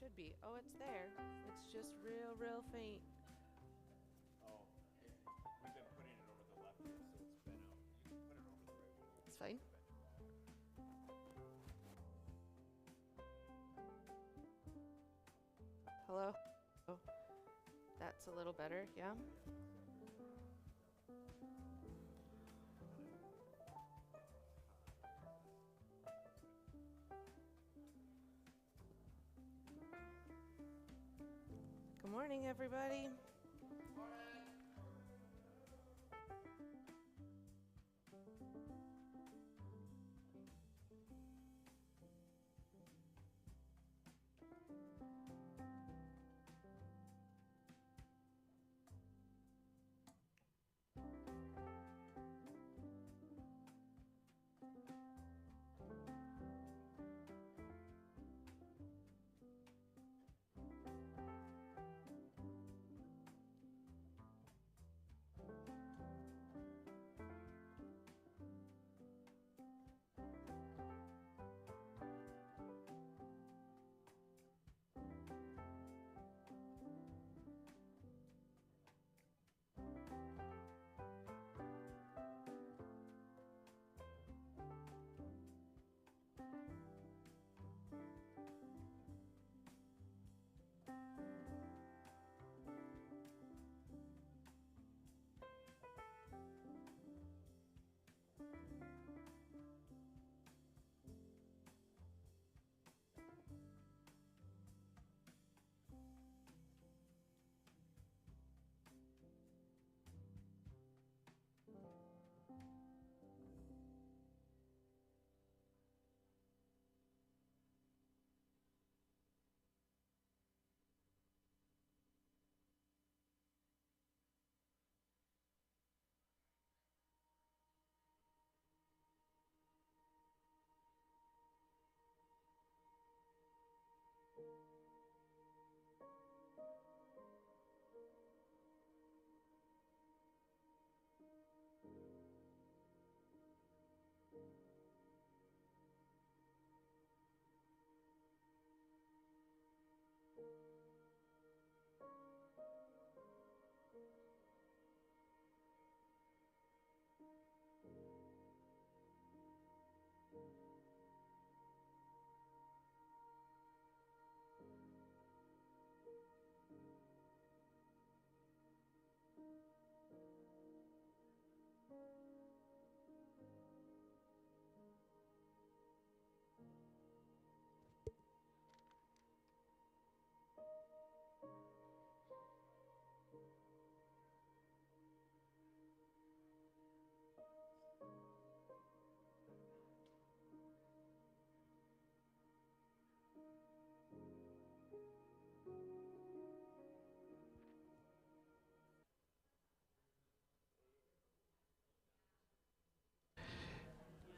should be. Oh, it's there. It's just real, real faint. Oh, we've been putting it over the left ear, so it's been out. You can put it over the right one. It's fine. Hello? Oh, that's a little better, yeah? Good morning, everybody.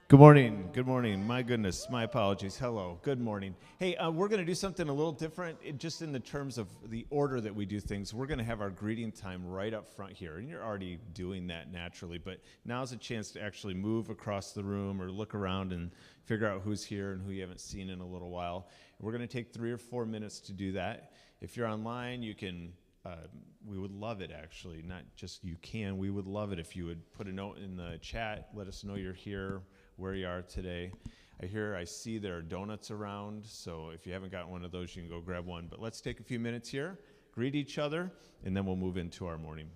Good morning. Good morning. My goodness, my apologies. Hello. Good morning. Hey, we're going to do something a little different, just in the terms of the order that we do things. We're going to have our greeting time right up front here, and you're already doing that naturally. But now's a chance to actually move across the room or look around and figure out who's here and who you haven't seen in a little while. We're going to take 3 or 4 minutes to do that. If you're online, you can. We would love it, actually. Not just you can. We would love it if you would put a note in the chat. Let us know you're here, where you are today. I see there are donuts around, so if you haven't gotten one of those, you can go grab one. But let's take a few minutes here, greet each other, and then we'll move into our morning.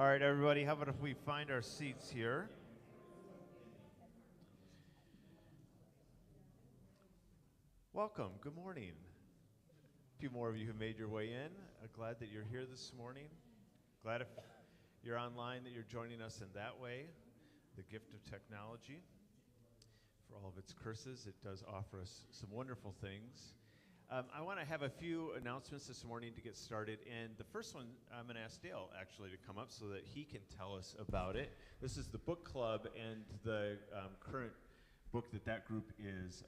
All right, everybody, how about if we find our seats here? Welcome. Good morning. A few more of you who made your way in. Glad that you're here this morning. Glad if you're online that you're joining us in that way. The gift of technology. For all of its curses, it does offer us some wonderful things. I want to have a few announcements this morning to get started, and the first one, I'm going to ask Dale actually to come up so that he can tell us about it. This is the book club and the current book that group is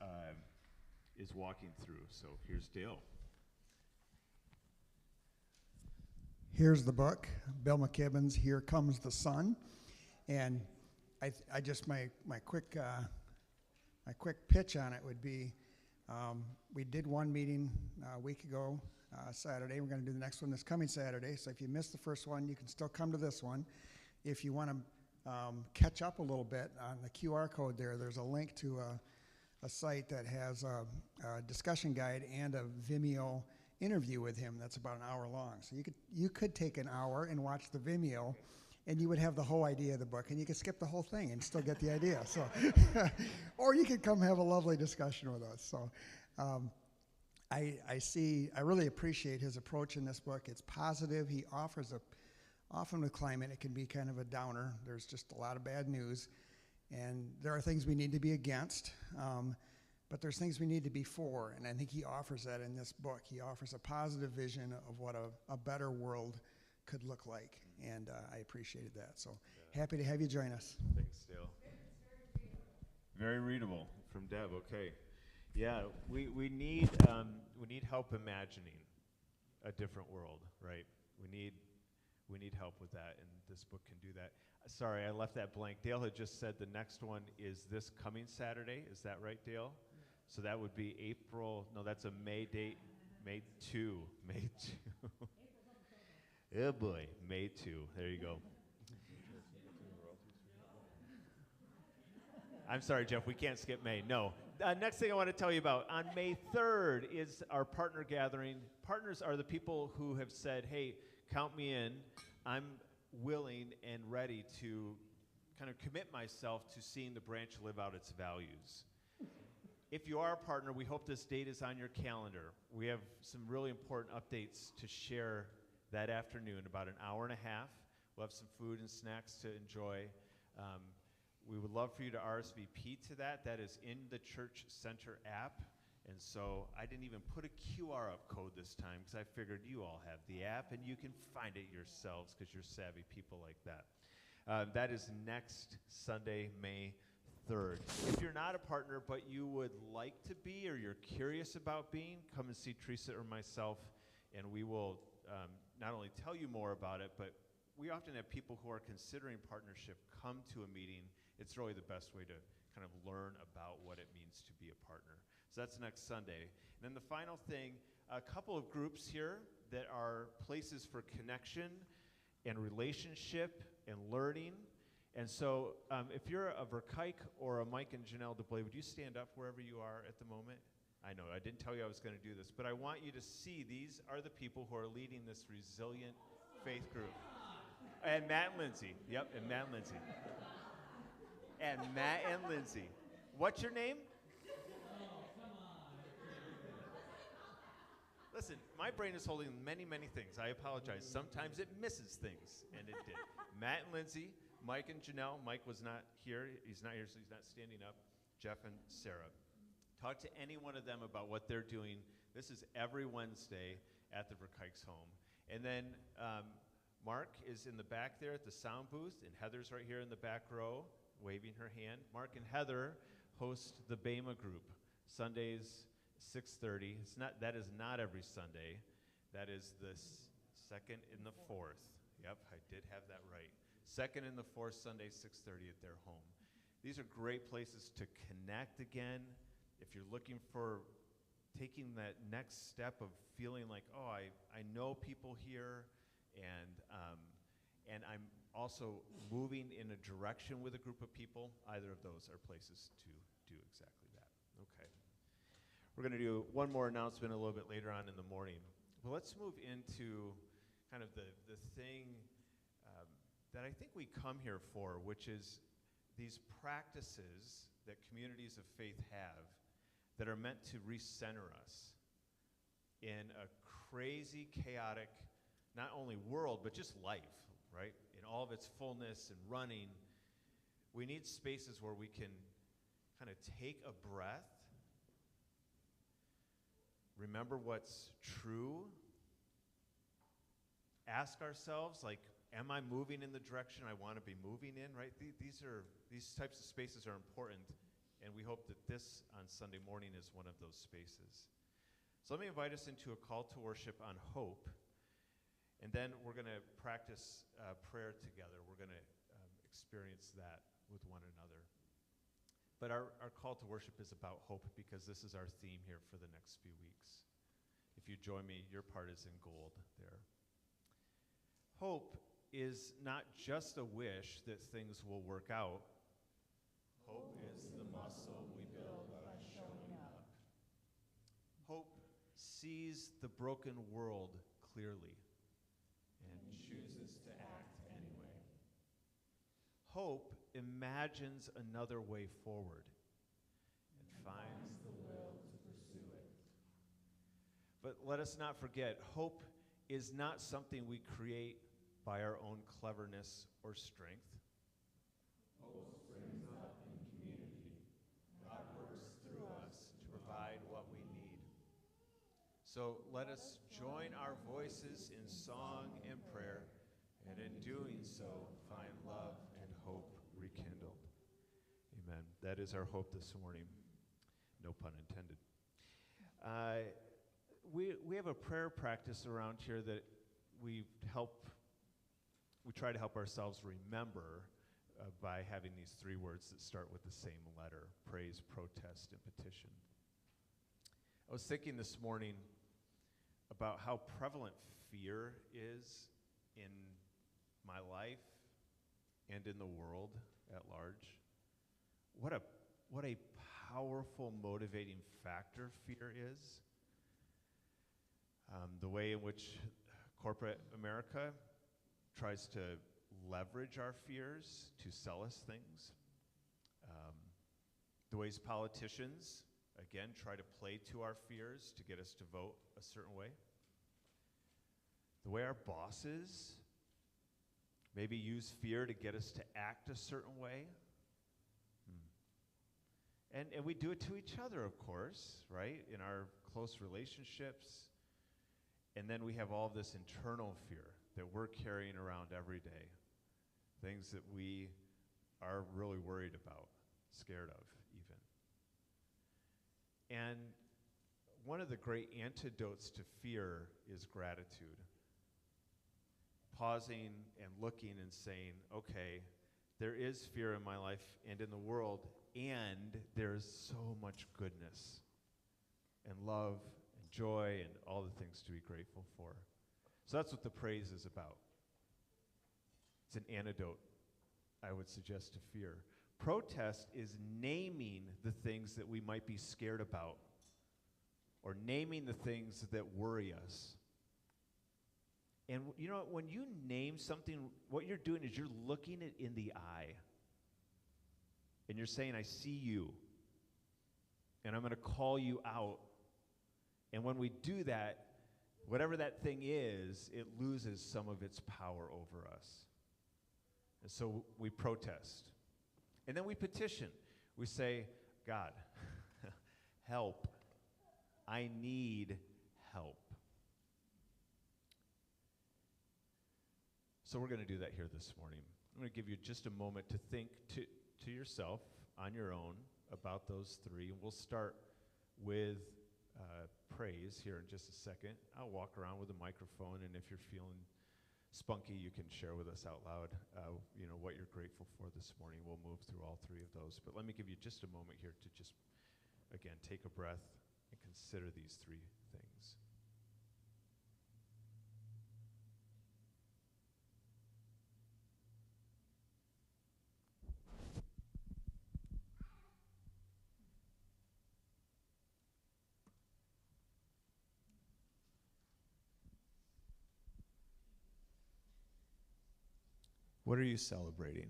walking through. So here's Dale. Here's the book, Bill McKibben's Here Comes the Sun, and I just my quick pitch on it would be. We did one meeting a week ago, Saturday. We're going to do the next one this coming Saturday. So if you missed the first one, you can still come to this one. If you want to catch up a little bit on the QR code there's a link to a site that has a discussion guide and a Vimeo interview with him that's about an hour long. So you could take an hour and watch the Vimeo, and you would have the whole idea of the book, and you could skip the whole thing and still get the idea. So, or you could come have a lovely discussion with us. So, I really appreciate his approach in this book. It's positive. He offers often with climate, it can be kind of a downer. There's just a lot of bad news, and there are things we need to be against, but there's things we need to be for, and I think he offers that in this book. He offers a positive vision of what a better world could look like, and I appreciated that. So happy to have you join us. Thanks, Dale. Very readable from Deb. Okay, yeah, we need help imagining a different world, right? We need help with that, and this book can do that. Sorry, I left that blank. Dale had just said the next one is this coming Saturday. Is that right, Dale? So that would be April. No, that's a May date. May 2. May 2. Oh boy, May 2. There you go. I'm sorry, Jeff, we can't skip May. No. Next thing I want to tell you about, on May 3rd is our partner gathering. Partners are the people who have said, hey, count me in. I'm willing and ready to kind of commit myself to seeing the branch live out its values. If you are a partner, we hope this date is on your calendar. We have some really important updates to share that afternoon, about an hour and a half. We'll have some food and snacks to enjoy. We would love for you to RSVP to that. That is in the Church Center app. And so I didn't even put a QR code this time because I figured you all have the app and you can find it yourselves because you're savvy people like that. That is next Sunday, May 3rd. If you're not a partner but you would like to be or you're curious about being, come and see Teresa or myself, and we will not only tell you more about it, but we often have people who are considering partnership come to a meeting. It's really the best way to kind of learn about what it means to be a partner. So that's next Sunday. And then the final thing, a couple of groups here that are places for connection and relationship and learning. And so if you're a Verkijk or a Mike and Janelle DeBlay, would you stand up wherever you are at the moment? I know, I didn't tell you I was going to do this, but I want you to see these are the people who are leading this resilient faith group. And Matt and Lindsay. Yep, and Matt and Lindsay. And Matt and Lindsay. What's your name? Listen, my brain is holding many, many things. I apologize. Sometimes it misses things, and it did. Matt and Lindsay, Mike and Janelle. Mike was not here. He's not here, so he's not standing up. Jeff and Sarah. Talk to any one of them about what they're doing. This is every Wednesday at the Verkijk's home. And then Mark is in the back there at the sound booth, and Heather's right here in the back row, waving her hand. Mark and Heather host the Bema group, Sundays, 6:30. That is not every Sunday. That is the second and the fourth. Yep, I did have that right. Second and the fourth Sunday, 6:30 at their home. These are great places to connect again. If you're looking for taking that next step of feeling like, oh, I know people here, and I'm also moving in a direction with a group of people, either of those are places to do exactly that. Okay. We're going to do one more announcement a little bit later on in the morning. Well, let's move into kind of the thing that I think we come here for, which is these practices that communities of faith have that are meant to recenter us in a crazy, chaotic, not only world, but just life, right? In all of its fullness and running. We need spaces where we can kind of take a breath, remember what's true, ask ourselves, like, am I moving in the direction I want to be moving in, right? These types of spaces are important, and we hope that this on Sunday morning is one of those spaces. So let me invite us into a call to worship on hope, and then we're going to practice prayer together. We're going to experience that with one another. But our call to worship is about hope because this is our theme here for the next few weeks. If you join me, your part is in gold there. Hope is not just a wish that things will work out. Hope is the muscle we build by showing up. Hope sees the broken world clearly and chooses to act anyway. Hope imagines another way forward and finds the will to pursue it. But let us not forget, hope is not something we create by our own cleverness or strength. Hope springs up in community. God works through us to provide what we need. So let us join our voices in song and prayer, and in doing so, find love and hope rekindled. Amen. That is our hope this morning. No pun intended. We have a prayer practice around here that we try to help ourselves remember by having these three words that start with the same letter: praise, protest, and petition. I was thinking this morning about how prevalent fear is in my life and in the world at large. What a powerful motivating factor fear is. The way in which corporate America tries to leverage our fears to sell us things. The ways politicians, again, try to play to our fears to get us to vote a certain way. The way our bosses maybe use fear to get us to act a certain way. And we do it to each other, of course, right? In our close relationships. And then we have all this internal fear that we're carrying around every day. Things that we are really worried about, scared of even. And one of the great antidotes to fear is gratitude. Pausing and looking and saying, okay, there is fear in my life and in the world, and there's so much goodness and love and joy and all the things to be grateful for. So that's what the praise is about. It's an antidote, I would suggest, to fear. Protest is naming the things that we might be scared about, or naming the things that worry us. And you know, when you name something, what you're doing is you're looking it in the eye. And you're saying, I see you. And I'm going to call you out. And when we do that, whatever that thing is, it loses some of its power over us. And so we protest. And then we petition. We say, God, help. I need help. So we're going to do that here this morning. I'm going to give you just a moment to think to yourself on your own about those three. And we'll start with praise here in just a second. I'll walk around with a microphone, and if you're feeling spunky, you can share with us out loud what you're grateful for this morning. We'll move through all three of those. But let me give you just a moment here to just, again, take a breath and consider these three things. What are you celebrating?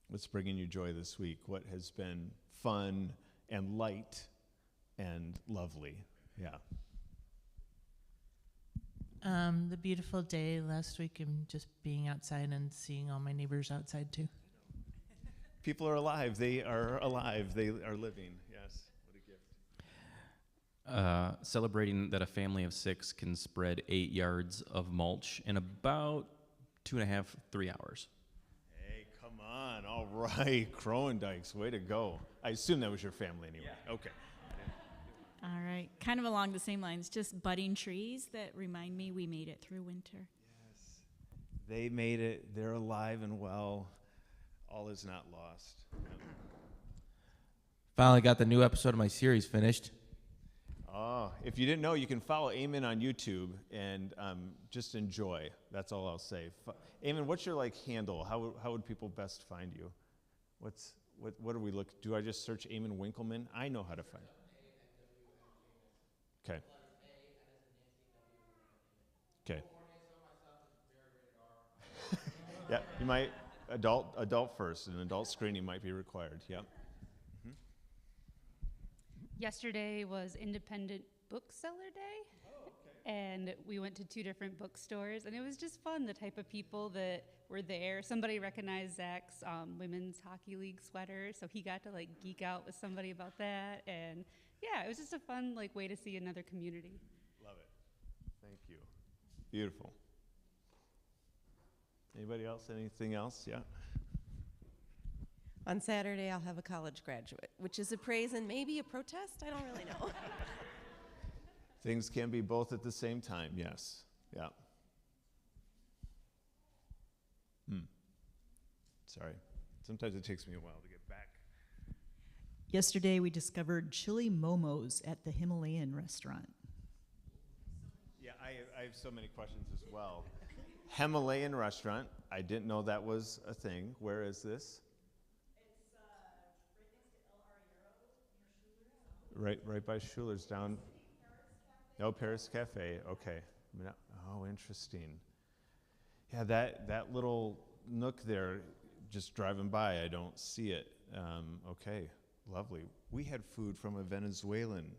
What's bringing you joy this week? What has been fun and light and lovely? Yeah. The beautiful day last week and just being outside and seeing all my neighbors outside too. People are alive. They are alive. They are living. Yes. What a gift. Celebrating that a family of 6 can spread 8 yards of mulch in about 2.5, 3 hours. Hey, come on. All right. Crowendikes, way to go. I assume that was your family anyway. Yeah. Okay. All right, kind of along the same lines, just budding trees that remind me we made it through winter. Yes. They made it. They're alive and well. All is not lost. Finally got the new episode of my series finished. Oh, if you didn't know, you can follow Eamon on YouTube and just enjoy. That's all I'll say. Eamon, what's your handle? How would people best find you? What do we look? Do I just search Eamon Winkleman? I know how to find. Okay. Okay. Yeah, you might adult first. An adult screening might be required. Yep. Yesterday was Independent Bookseller Day. Oh, okay. And we went to 2 different bookstores, and it was just fun, the type of people that were there. Somebody recognized Zach's women's hockey league sweater, so he got to geek out with somebody about that. And yeah, it was just a fun way to see another community. Love it. Thank you. Beautiful. Anybody else? Anything else? Yeah. On Saturday, I'll have a college graduate, which is a praise and maybe a protest. I don't really know. Things can be both at the same time. Yes. Yeah. Sorry. Sometimes it takes me a while to get back. Yesterday, we discovered chili momos at the Himalayan restaurant. Yeah, I have so many questions as well. Himalayan restaurant. I didn't know that was a thing. Where is this? It's right next to El Arriero near Schuler's. Right by Schuler's down. No, Paris Cafe. Okay. Oh, interesting. Yeah, that little nook there, just driving by, I don't see it. Okay, lovely. We had food from a Venezuelan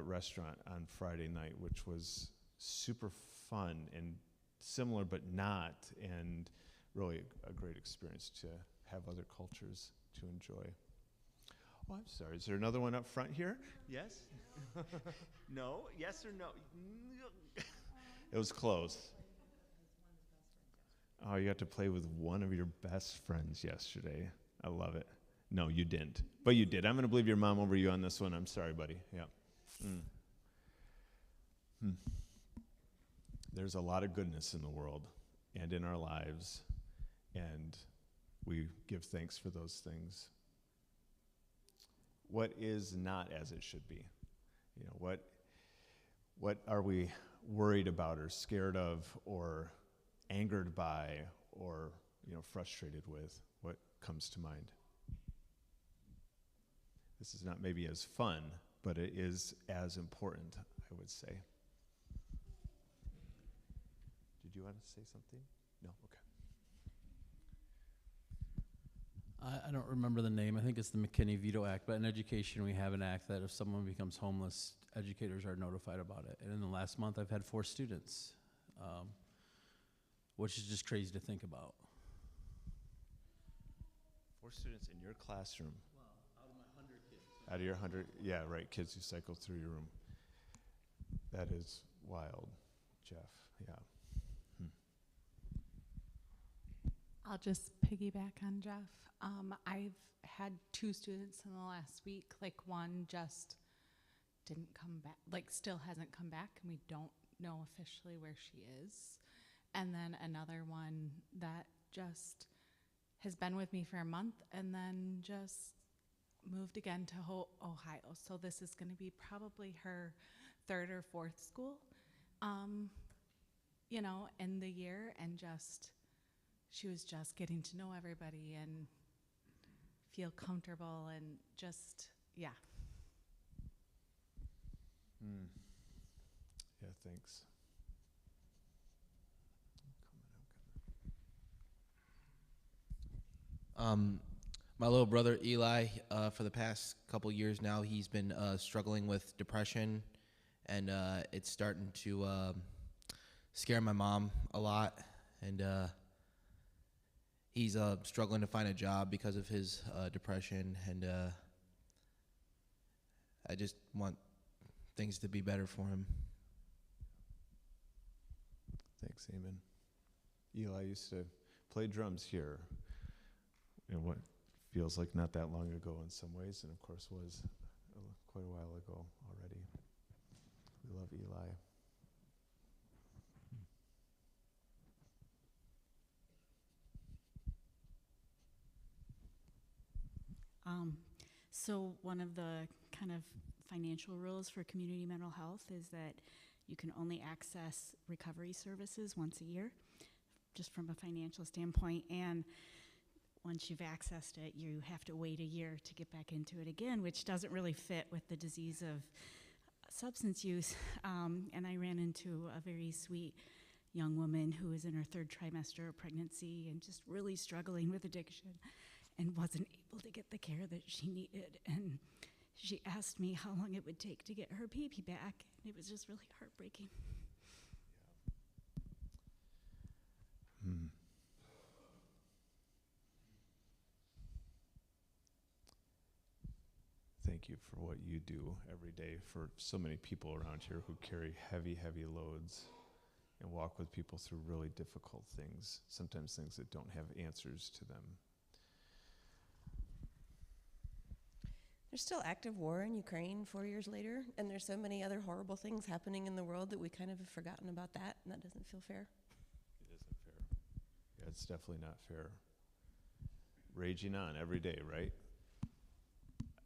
restaurant on Friday night, which was super fun and similar but not, and really a great experience to have other cultures to enjoy. Oh, I'm sorry. Is there another one up front here? Yes? No? Yes or no? It was close. Oh, you got to play with one of your best friends yesterday. I love it. No, you didn't. But you did. I'm going to believe your mom over you on this one. I'm sorry, buddy. Yeah. There's a lot of goodness in the world and in our lives, and we give thanks for those things. What is not as it should be? What are we worried about or scared of or angered by or frustrated with? What comes to mind? This is not maybe as fun, but it is as important, I would say. Did you want to say something? No? Okay. I don't remember the name. I think it's the McKinney Veto Act, but in education we have an act that if someone becomes homeless, educators are notified about it. And in the last month I've had 4 students, which is just crazy to think about. 4 students in your classroom? Well, out of my 100 kids. Out of your 100, yeah, right, kids who cycle through your room. That is wild, Jeff, yeah. I'll just piggyback on Jeff. I've had 2 students in the last week. One just didn't come back, still hasn't come back, and we don't know officially where she is. And then another one that just has been with me for a month and then just moved again to Ohio. So this is going to be probably her 3rd or 4th school, in the year, and she was just getting to know everybody and feel comfortable and just, yeah. Yeah, thanks. My little brother Eli, for the past couple years now, he's been struggling with depression, and it's starting to scare my mom a lot. And he's struggling to find a job because of his depression, and I just want things to be better for him. Thanks, Eamon. Eli used to play drums here in what feels like not that long ago in some ways, and of course was quite a while ago already. We love Eli. So one of the kind of financial rules for community mental health is that you can only access recovery services once a year, just from a financial standpoint. And once you've accessed it, you have to wait a year to get back into it again, which doesn't really fit with the disease of substance use. And I ran into a very sweet young woman who was in her 3rd trimester of pregnancy and just really struggling with addiction and wasn't able to get the care that she needed. And she asked me how long it would take to get her baby back. And it was just really heartbreaking. Thank you for what you do every day for so many people around here who carry heavy, heavy loads and walk with people through really difficult things, sometimes things that don't have answers to them. There's still active war in Ukraine 4 years later, and there's so many other horrible things happening in the world that we kind of have forgotten about that, and that doesn't feel fair. It isn't fair. Yeah, it's definitely not fair. Raging on every day, right?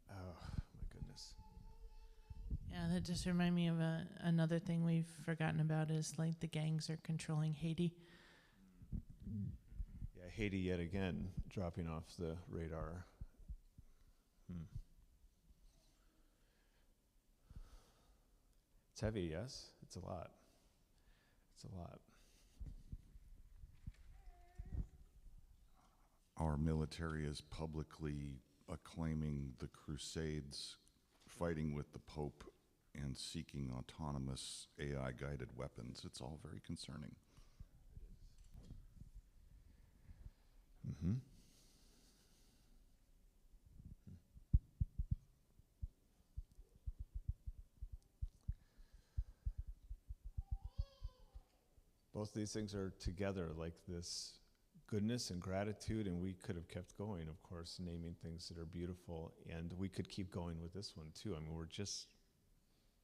Oh, my goodness. Yeah, that just reminded me of another thing we've forgotten about is like the gangs are controlling Haiti. Yeah, Haiti yet again dropping off the radar. It's heavy, yes? It's a lot. It's a lot. Our military is publicly acclaiming the Crusades, fighting with the Pope, and seeking autonomous AI-guided weapons. It's all very concerning. Mm-hmm. Both of these things are together, like this goodness and gratitude, and we could have kept going, of course, naming things that are beautiful, and we could keep going with this one too. I mean,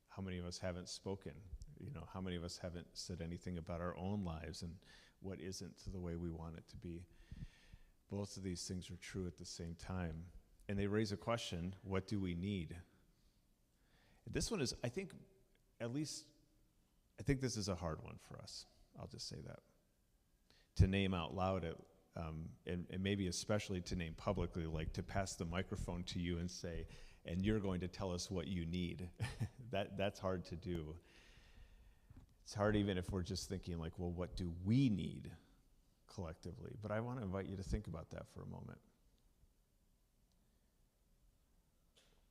how many of us haven't spoken? You know, how many of us haven't said anything about our own lives and what isn't the way we want it to be? Both of these things are true at the same time, and they raise a question: what do we need? This one is, I think this is a hard one for us. I'll just say that. To name out loud, and maybe especially to name publicly, like to pass the microphone to you and say, and you're going to tell us what you need. That's hard to do. It's hard even if we're just thinking like, well, what do we need collectively? But I want to invite you to think about that for a moment.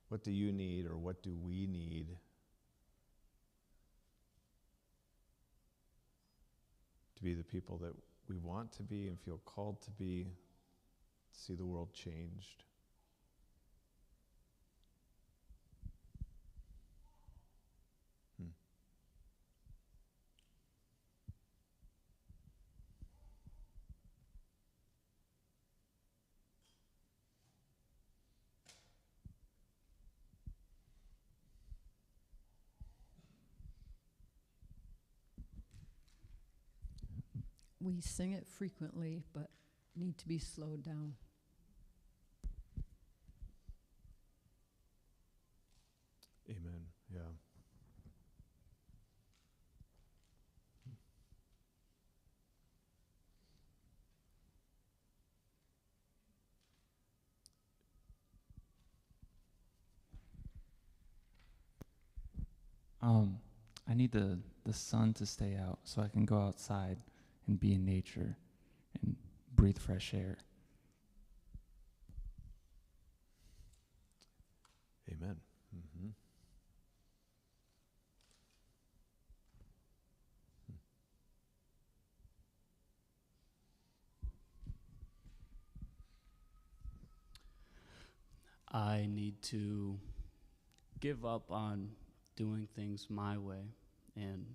What do you need, or what do we need to be the people that we want to be and feel called to be, to see the world changed? We sing it frequently, but need to be slowed down. Amen. Yeah. I need the sun to stay out so I can go outside and be in nature and breathe fresh air. Amen. Mm-hmm. I need to give up on doing things my way and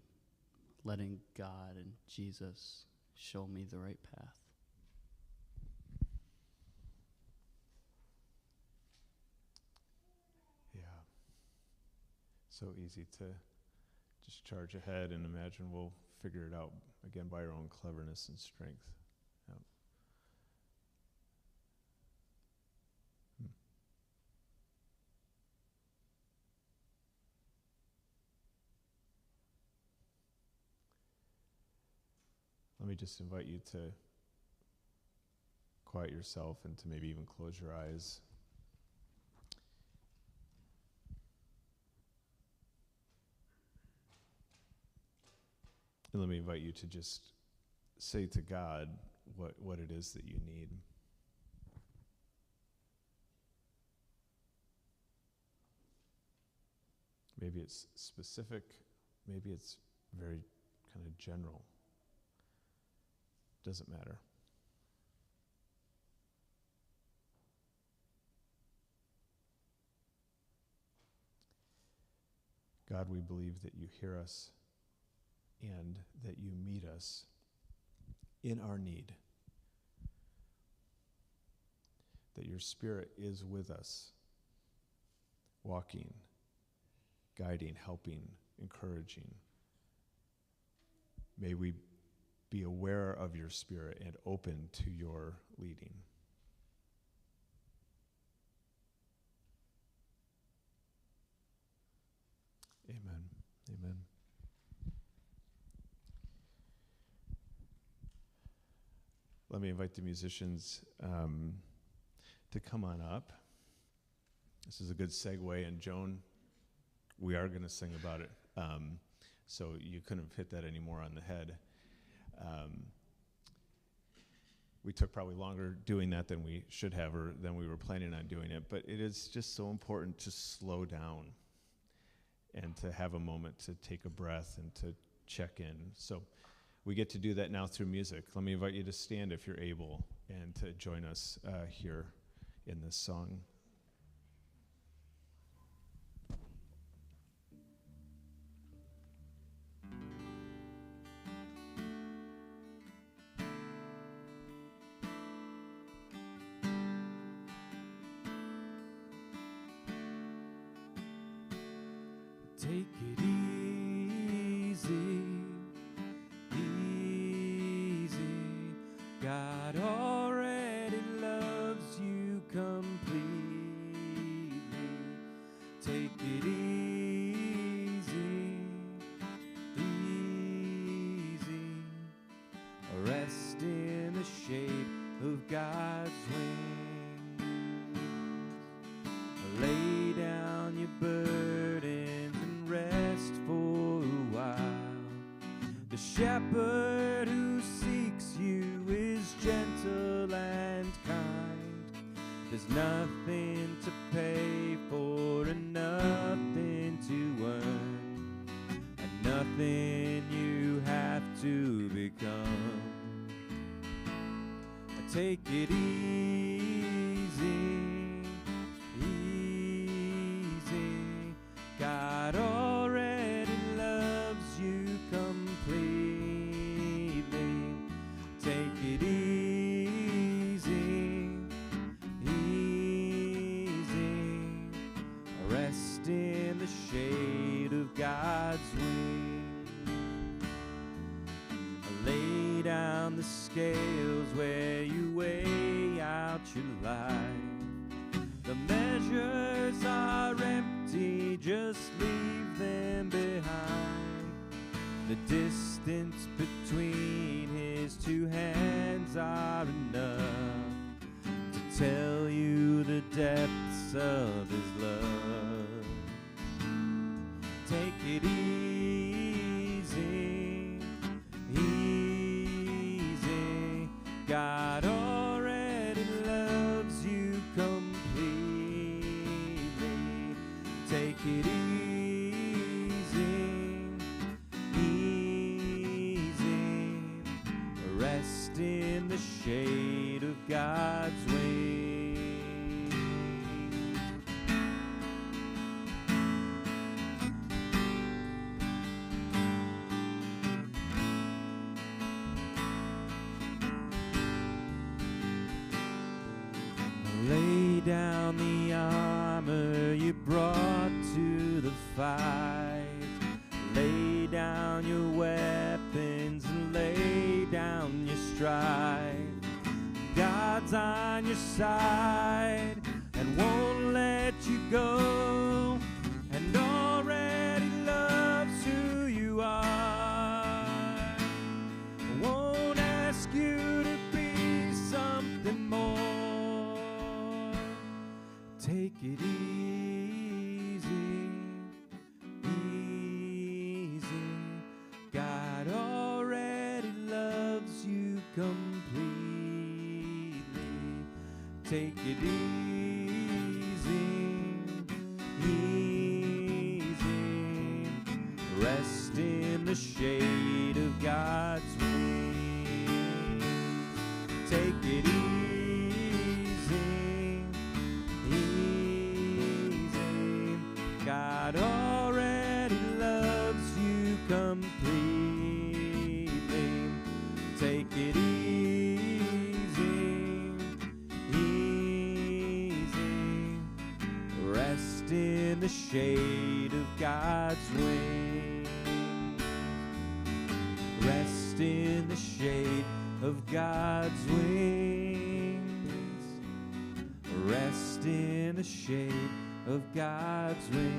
letting God and Jesus show me the right path. Yeah. So easy to just charge ahead and imagine we'll figure it out again by our own cleverness and strength. Yep. Let me just invite you to quiet yourself and to maybe even close your eyes. And let me invite you to just say to God what it is that you need. Maybe it's specific, maybe it's very kind of general. Doesn't matter. God, we believe that you hear us and that you meet us in our need. That your Spirit is with us, walking, guiding, helping, encouraging. May we be aware of your Spirit and open to your leading. Amen. Amen. Let me invite the musicians to come on up. This is a good segue, and Joan, we are going to sing about it. So you couldn't have hit that any more on the head. We took probably longer doing that than we should have, or than we were planning on doing it, but it is just so important to slow down and to have a moment to take a breath and to check in. So we get to do that now through music. Let me invite you to stand if you're able and to join us here in this song. Take it easy, easy. God already loves you completely. Take it easy, easy. Rest in the shade of God's wings. Lay down your burdens and rest for a while. The shepherd who seeks you is gentle and kind. There's nothing to pay for and nothing to earn, and nothing you have to become. Take it easy, easy. God already loves you completely. Take it easy, easy. Rest in the shade of God's wings. Lay down the scales where you weigh out your life. The measures are empty, just leave them behind. The distance between his two hands are enough to tell you the depths of his love. Take it easy, easy. God already loves you completely. it easy, easy. Rest in the shade of God's wings. Lay down the armor you brought to the fight. Lay down your weapons and lay down your strife. God's on your side and won't let you go, and already loves who you are. Won't ask you to be something more. Take it easy, easy. God already loves you completely. Take it easy, easy. Rest in the shade of God's wings. Take it easy, easy. God already loves you completely. Take it easy, easy. Rest in the shade of God's wings. Rest in the shade of God's wings. Rest in the shade of God's wings.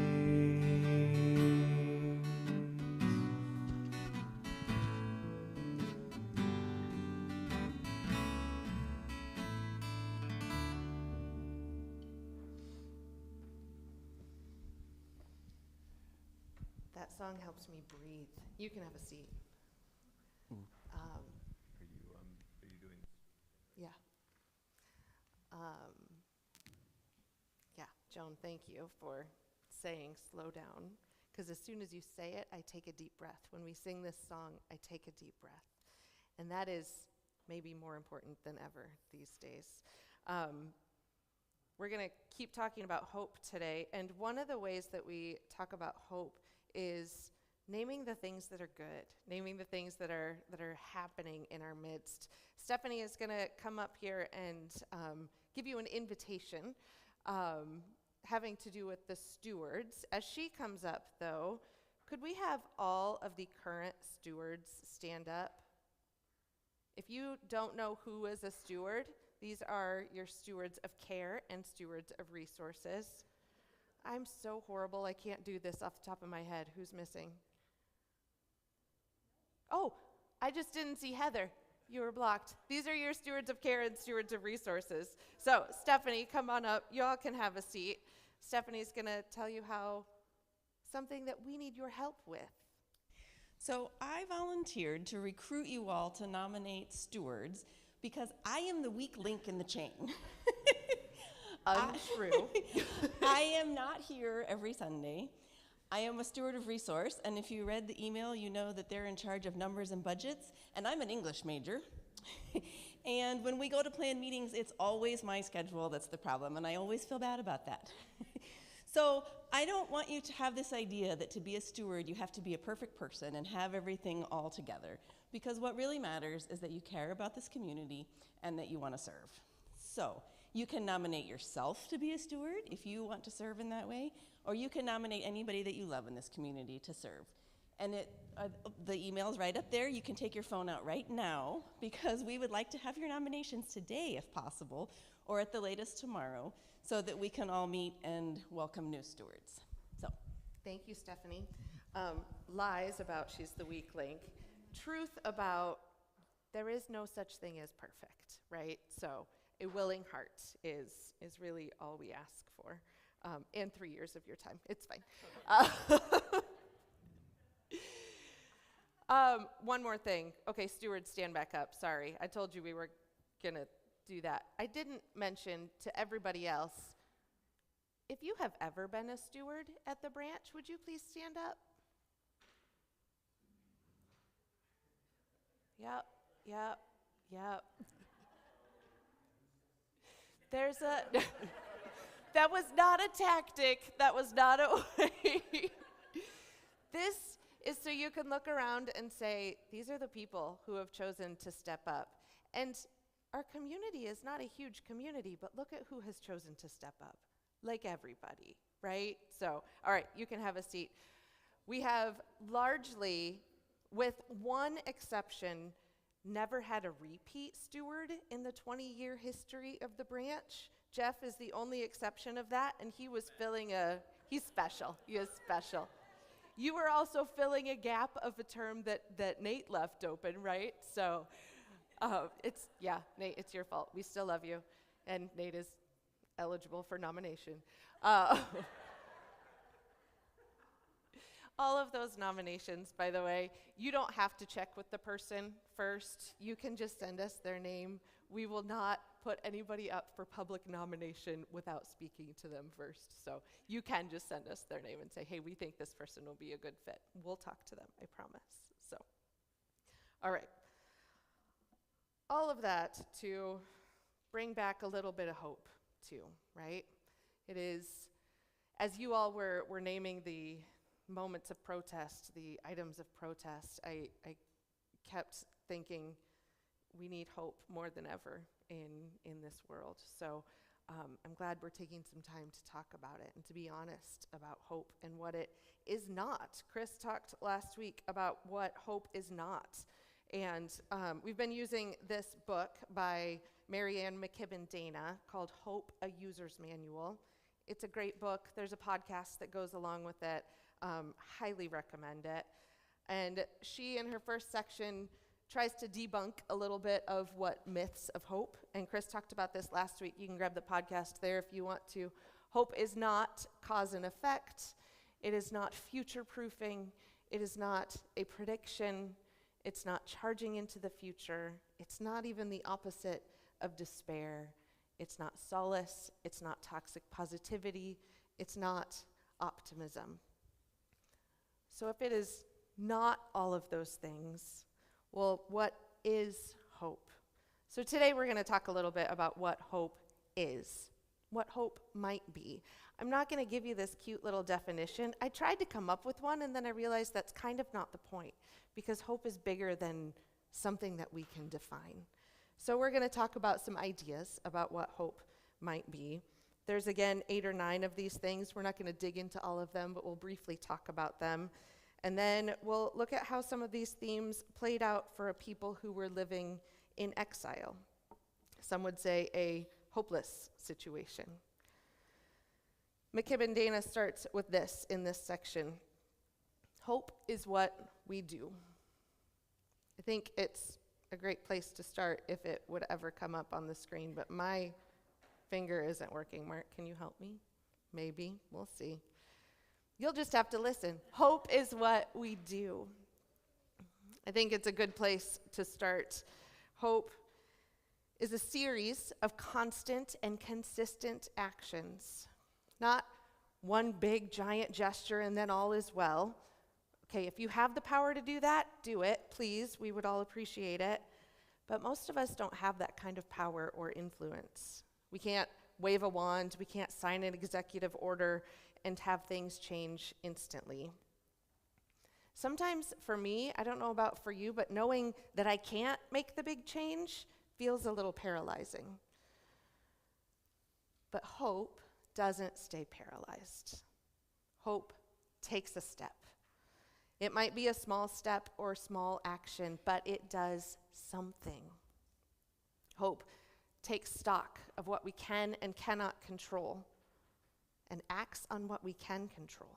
That song helps me breathe. You can have a seat. Are you doing? Yeah. Yeah, Joan, thank you for saying slow down, because as soon as you say it, I take a deep breath. When we sing this song, I take a deep breath. And that is maybe more important than ever these days. We're going to keep talking about hope today, and one of the ways that we talk about hope is naming the things that are good, naming the things that are happening in our midst. Stephanie is going to come up here and give you an invitation having to do with the stewards. As she comes up, though, could we have all of the current stewards stand up? If you don't know who is a steward, these are your stewards of care and stewards of resources. I'm so horrible, I can't do this off the top of my head. Who's missing? Oh, I just didn't see Heather. You were blocked. These are your stewards of care and stewards of resources. So, Stephanie, come on up. You all can have a seat. Stephanie's going to tell you how something that we need your help with. So I volunteered to recruit you all to nominate stewards because I am the weak link in the chain. Untrue. I am not here every Sunday. I am a steward of resource, and if you read the email, you know that they're in charge of numbers and budgets, and I'm an English major. And when we go to plan meetings, it's always my schedule that's the problem, and I always feel bad about that. So I don't want you to have this idea that to be a steward, you have to be a perfect person and have everything all together, because what really matters is that you care about this community and that you want to serve. So you can nominate yourself to be a steward if you want to serve in that way, or you can nominate anybody that you love in this community to serve. And the email's right up there. You can take your phone out right now, because we would like to have your nominations today if possible, or at the latest tomorrow, so that we can all meet and welcome new stewards. So, thank you, Stephanie. Lies about she's the weak link. Truth about there is no such thing as perfect, right? So a willing heart is really all we ask for. And 3 years of your time. It's fine. One more thing. Okay, stewards, stand back up. Sorry, I told you we were going to do that. I didn't mention to everybody else, If you have ever been a steward at the branch, would you please stand up? Yep, yep, yep. There's a, that was not a tactic. That was not a way. This is so you can look around and say, these are the people who have chosen to step up. And our community is not a huge community, but look at who has chosen to step up. Like everybody, right? So, all right, you can have a seat. We have largely, with one exception, never had a repeat steward in the 20-year history of the branch. Jeff is the only exception of that, and he was filling he's special. He is special. You were also filling a gap of a term that Nate left open, right? So, Nate, it's your fault. We still love you, and Nate is eligible for nomination. All of those nominations, by the way, you don't have to check with the person first. You can just send us their name. We will not put anybody up for public nomination without speaking to them first. So you can just send us their name and say, hey, we think this person will be a good fit. We'll talk to them, I promise. So, all right. All of that to bring back a little bit of hope too, right? It is, as you all were naming the moments of protest, the items of protest, I kept thinking we need hope more than ever in this world. So I'm glad we're taking some time to talk about it and to be honest about hope and what it is not. Chris talked last week about what hope is not. And we've been using this book by Marianne McKibben Dana called Hope, a User's Manual. It's a great book. There's a podcast that goes along with it. Highly recommend it. And she, in her first section, tries to debunk a little bit of what myths of hope. And Chris talked about this last week. You can grab the podcast there if you want to. Hope is not cause and effect. It is not future-proofing. It is not a prediction. It's not charging into the future. It's not even the opposite of despair. It's not solace. It's not toxic positivity. It's not optimism. So if it is not all of those things, well, what is hope? So today we're going to talk a little bit about what hope is, what hope might be. I'm not going to give you this cute little definition. I tried to come up with one, and then I realized that's kind of not the point, because hope is bigger than something that we can define. So we're going to talk about some ideas about what hope might be. There's, again, 8 or 9 of these things. We're not going to dig into all of them, but we'll briefly talk about them. And then we'll look at how some of these themes played out for a people who were living in exile. Some would say a hopeless situation. McKibben Dana starts with this in this section. Hope is what we do. I think it's a great place to start if it would ever come up on the screen, but my finger isn't working. Mark, can you help me? Maybe. We'll see. You'll just have to listen. Hope is what we do. I think it's a good place to start. Hope is a series of constant and consistent actions. Not one big giant gesture and then all is well. Okay, if you have the power to do that, do it, please. We would all appreciate it. But most of us don't have that kind of power or influence. We can't wave a wand. We can't sign an executive order and have things change instantly. Sometimes for me, I don't know about for you, but knowing that I can't make the big change feels a little paralyzing. But hope doesn't stay paralyzed. Hope takes a step. It might be a small step or small action, but it does something. Hope takes stock of what we can and cannot control and acts on what we can control.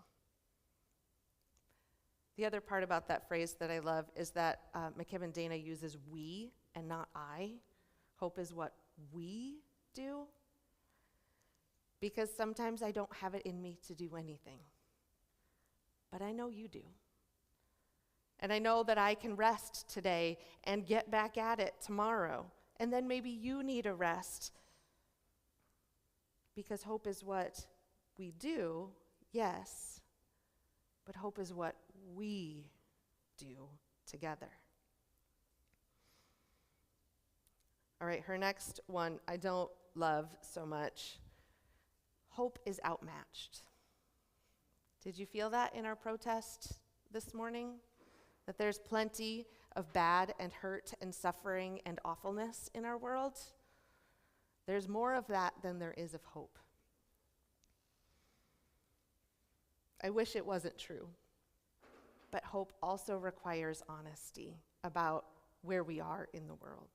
The other part about that phrase that I love is that McKibben Dana uses we and not I. Hope is what we do. Because sometimes I don't have it in me to do anything. But I know you do. And I know that I can rest today and get back at it tomorrow. And then maybe you need a rest. Because hope is what we do, yes, but hope is what we do together. All right, her next one I don't love so much. Hope is outmatched. Did you feel that in our protest this morning? That there's plenty of bad and hurt and suffering and awfulness in our world? There's more of that than there is of hope. I wish it wasn't true, but hope also requires honesty about where we are in the world.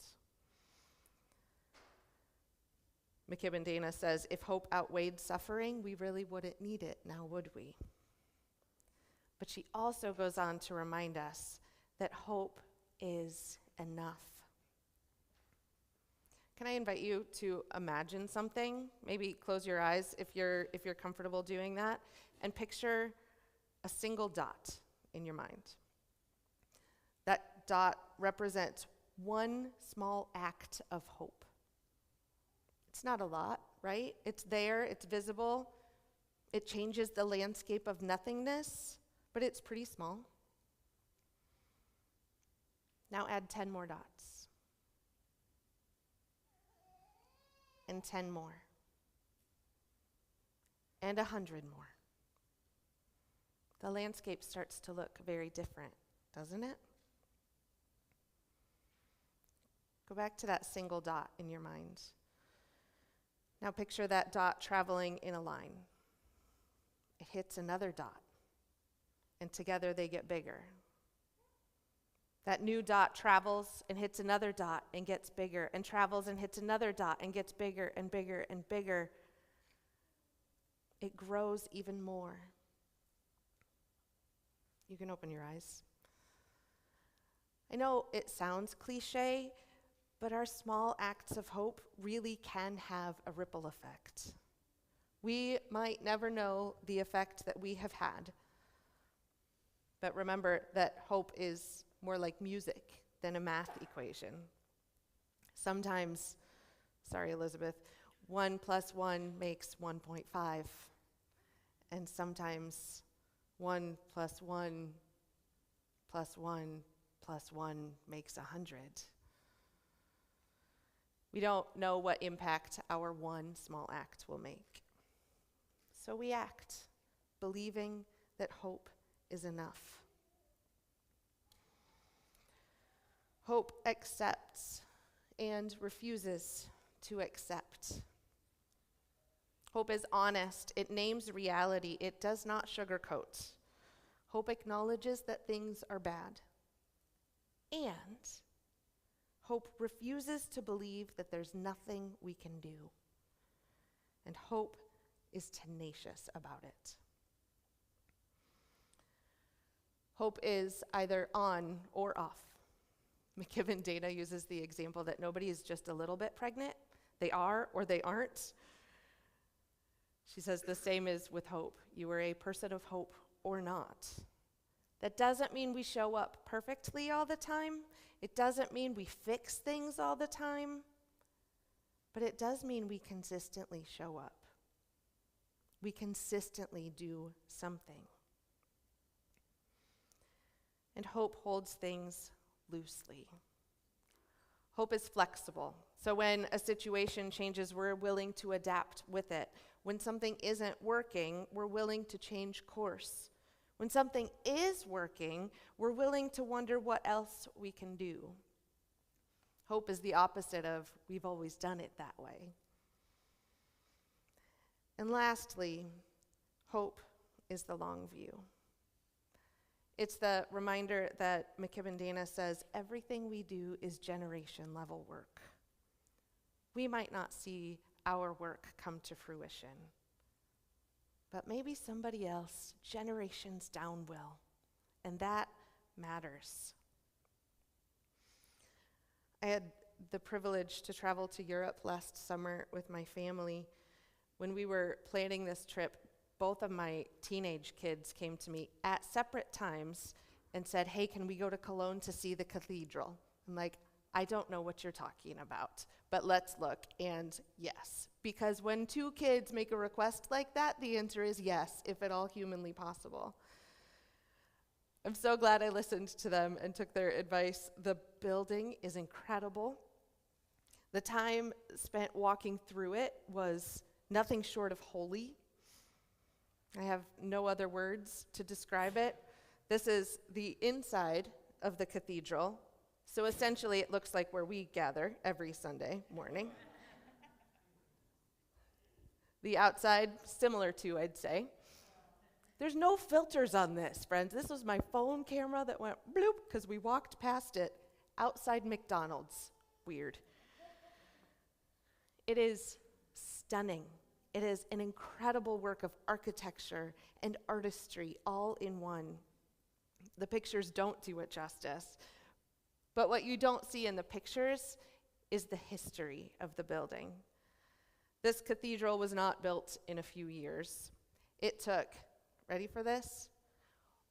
McKibben Dana says, if hope outweighed suffering, we really wouldn't need it, now would we? But she also goes on to remind us that hope is enough. Can I invite you to imagine something? Maybe close your eyes if you're comfortable doing that, and picture a single dot in your mind. That dot represents one small act of hope. It's not a lot, right? It's there, it's visible. It changes the landscape of nothingness, but it's pretty small. Now add 10 more dots. And 10 more. And 100 more. The landscape starts to look very different, doesn't it? Go back to that single dot in your mind. Now picture that dot traveling in a line. It hits another dot, and together they get bigger. That new dot travels and hits another dot and gets bigger, and travels and hits another dot and gets bigger and bigger and bigger. It grows even more. You can open your eyes. I know it sounds cliche, but our small acts of hope really can have a ripple effect. We might never know the effect that we have had, but remember that hope is more like music than a math equation. Sometimes, sorry Elizabeth, 1 + 1 makes 1.5, and sometimes 1 + 1 + 1 + 1 makes 100. We don't know what impact our one small act will make. So we act, believing that hope is enough. Hope accepts and refuses to accept. Hope is honest. It names reality. It does not sugarcoat. Hope acknowledges that things are bad. And hope refuses to believe that there's nothing we can do. And hope is tenacious about it. Hope is either on or off. McKibben Dana uses the example that nobody is just a little bit pregnant. They are or they aren't. She says the same is with hope. You are a person of hope or not. That doesn't mean we show up perfectly all the time. It doesn't mean we fix things all the time. But it does mean we consistently show up. We consistently do something. And hope holds things loosely. Hope is flexible. So when a situation changes, we're willing to adapt with it. When something isn't working, we're willing to change course. When something is working, we're willing to wonder what else we can do. Hope is the opposite of we've always done it that way. And lastly, hope is the long view. It's the reminder that McKibben Dana says everything we do is generation level work. We might not see our work come to fruition, but maybe somebody else generations down will, and that matters. I had the privilege to travel to Europe last summer with my family. When we were planning this trip, both of my teenage kids came to me at separate times and said, "Hey, can we go to Cologne to see the cathedral?" I'm like, I don't know what you're talking about, but let's look. And yes, because when two kids make a request like that, the answer is yes, if at all humanly possible. I'm so glad I listened to them and took their advice. The building is incredible. The time spent walking through it was nothing short of holy. I have no other words to describe it. This is the inside of the cathedral. So essentially, it looks like where we gather every Sunday morning. The outside, similar to, I'd say. There's no filters on this, friends. This was my phone camera that went bloop because we walked past it outside McDonald's. Weird. It is stunning. It is an incredible work of architecture and artistry all in one. The pictures don't do it justice. But what you don't see in the pictures is the history of the building. This cathedral was not built in a few years. It took, ready for this?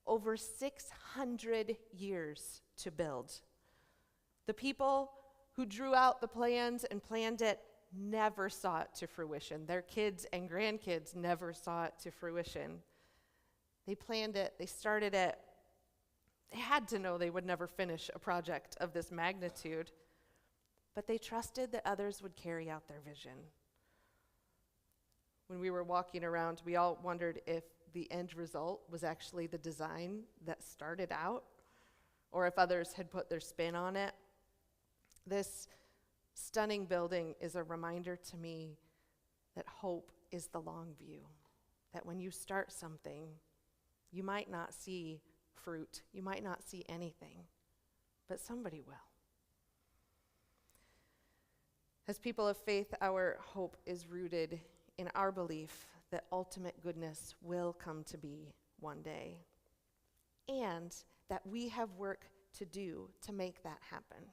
Over 600 years to build. The people who drew out the plans and planned it never saw it to fruition. Their kids and grandkids never saw it to fruition. They planned it, they started it. They had to know they would never finish a project of this magnitude, but they trusted that others would carry out their vision. When we were walking around, we all wondered if the end result was actually the design that started out, or if others had put their spin on it. This stunning building is a reminder to me that hope is the long view, that when you start something, you might not see fruit, you might not see anything, but somebody will. As people of faith, our hope is rooted in our belief that ultimate goodness will come to be one day, and that we have work to do to make that happen.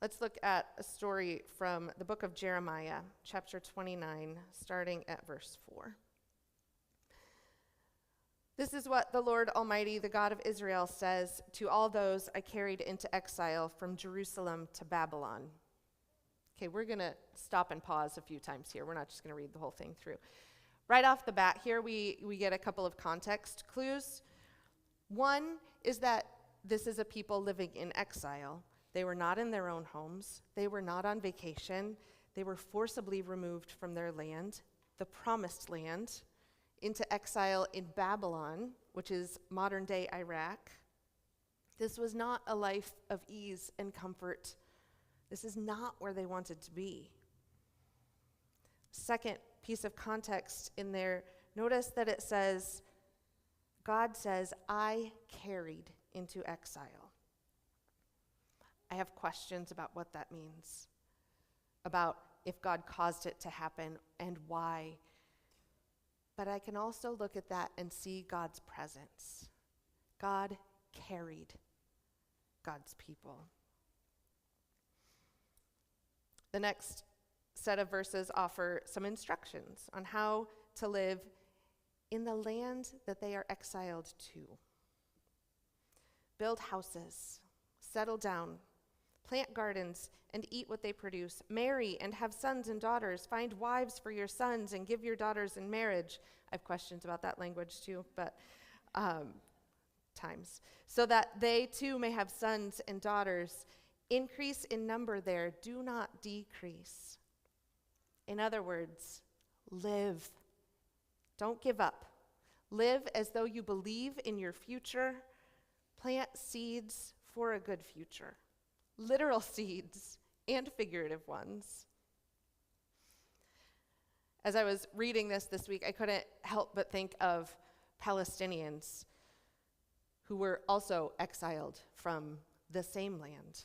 Let's look at a story from the book of Jeremiah, chapter 29, starting at verse 4. This is what the Lord Almighty, the God of Israel, says to all those I carried into exile from Jerusalem to Babylon. Okay, we're going to stop and pause a few times here. We're not just going to read the whole thing through. Right off the bat here, we get a couple of context clues. One is that this is a people living in exile. They were not in their own homes. They were not on vacation. They were forcibly removed from their land, the promised land, into exile in Babylon, which is modern-day Iraq. This was not a life of ease and comfort. This is not where they wanted to be. Second piece of context in there, notice that it says, God says, I carried into exile. I have questions about what that means, about if God caused it to happen and why. But I can also look at that and see God's presence. God carried God's people. The next set of verses offer some instructions on how to live in the land that they are exiled to. Build houses, settle down, plant gardens, and eat what they produce. Marry and have sons and daughters. Find wives for your sons and give your daughters in marriage. I have questions about that language too, but times. So that they too may have sons and daughters. Increase in number there, do not decrease. In other words, live. Don't give up. Live as though you believe in your future. Plant seeds for a good future. Literal seeds and figurative ones. As I was reading this week, I couldn't help but think of Palestinians who were also exiled from the same land,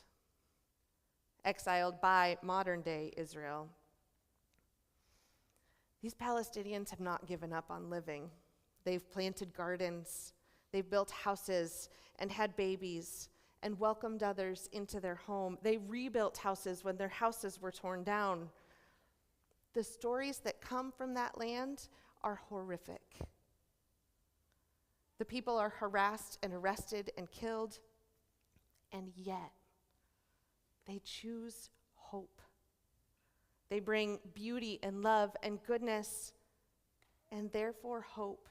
exiled by modern-day Israel. These Palestinians have not given up on living. They've planted gardens, they've built houses and had babies and welcomed others into their home. They rebuilt houses when their houses were torn down. The stories that come from that land are horrific. The people are harassed and arrested and killed, and yet They choose hope. They bring beauty and love and goodness and therefore hope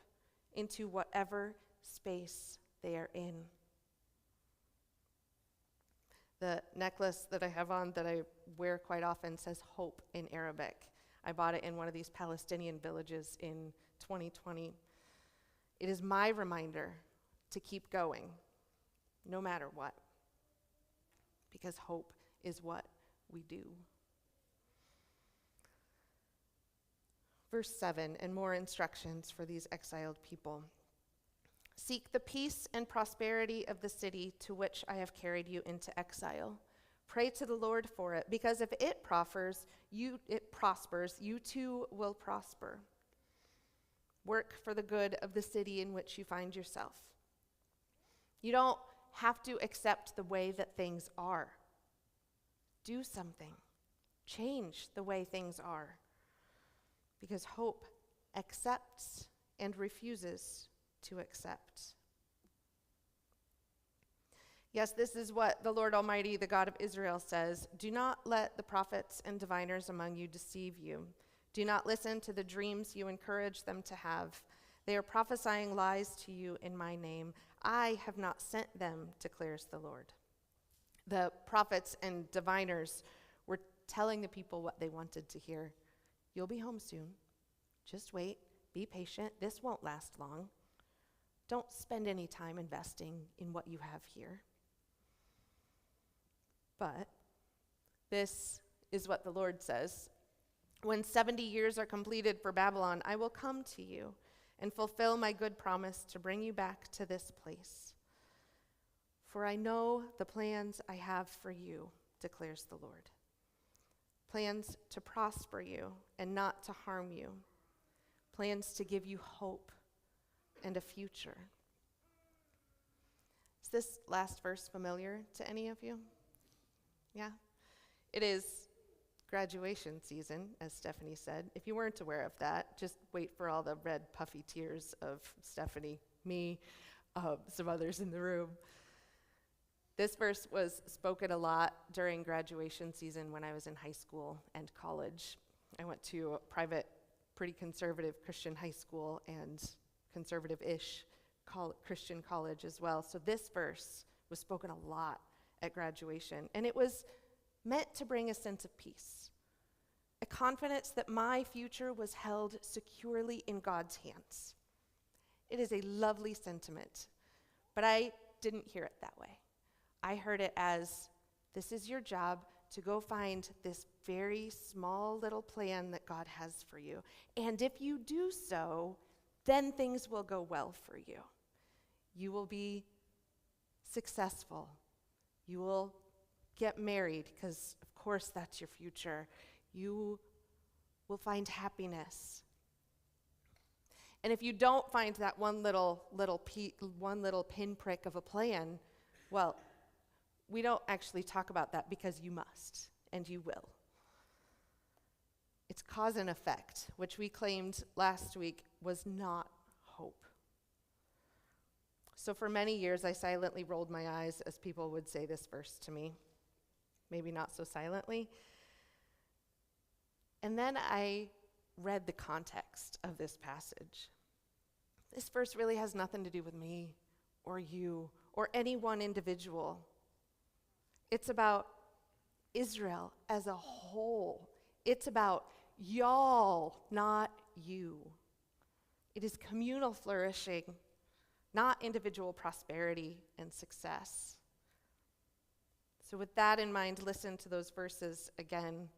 into whatever space they are in. The necklace that I have on that I wear quite often says hope in Arabic. I bought it in one of these Palestinian villages in 2020. It is my reminder to keep going, no matter what, because hope is what we do. Verse 7, and more instructions for these exiled people. Seek the peace and prosperity of the city to which I have carried you into exile. Pray to the Lord for it, because if it prospers, you too will prosper. Work for the good of the city in which you find yourself. You don't have to accept the way that things are. Do something. Change the way things are. Because hope accepts and refuses to accept. Yes, this is what the Lord Almighty, the God of Israel, says. Do not let the prophets and diviners among you deceive you. Do not listen to the dreams you encourage them to have. They are prophesying lies to you in my name. I have not sent them, declares the Lord. The prophets and diviners were telling the people what they wanted to hear. You'll be home soon. Just wait. Be patient. This won't last long. Don't spend any time investing in what you have here. But this is what the Lord says. When 70 years are completed for Babylon, I will come to you and fulfill my good promise to bring you back to this place. For I know the plans I have for you, declares the Lord. Plans to prosper you and not to harm you. Plans to give you hope and a future. Is this last verse familiar to any of you? Yeah? It is graduation season, as Stephanie said. If you weren't aware of that, just wait for all the red puffy tears of Stephanie, me, some others in the room. This verse was spoken a lot during graduation season when I was in high school and college. I went to a private, pretty conservative Christian high school and conservative-ish Christian college as well. So this verse was spoken a lot at graduation, and it was meant to bring a sense of peace, a confidence that my future was held securely in God's hands. It is a lovely sentiment, but I didn't hear it that way. I heard it as, this is your job to go find this very small little plan that God has for you. And if you do so, then things will go well for you. You will be successful. You will get married, because of course that's your future. You will find happiness. And if you don't find that one little pinprick of a plan, well, we don't actually talk about that because you must, and you will. It's cause and effect, which we claimed last week was not hope. So for many years, I silently rolled my eyes as people would say this verse to me. Maybe not so silently. And then I read the context of this passage. This verse really has nothing to do with me or you or any one individual. It's about Israel as a whole. It's about y'all, not you. It is communal flourishing, not individual prosperity and success. So with that in mind, listen to those verses again.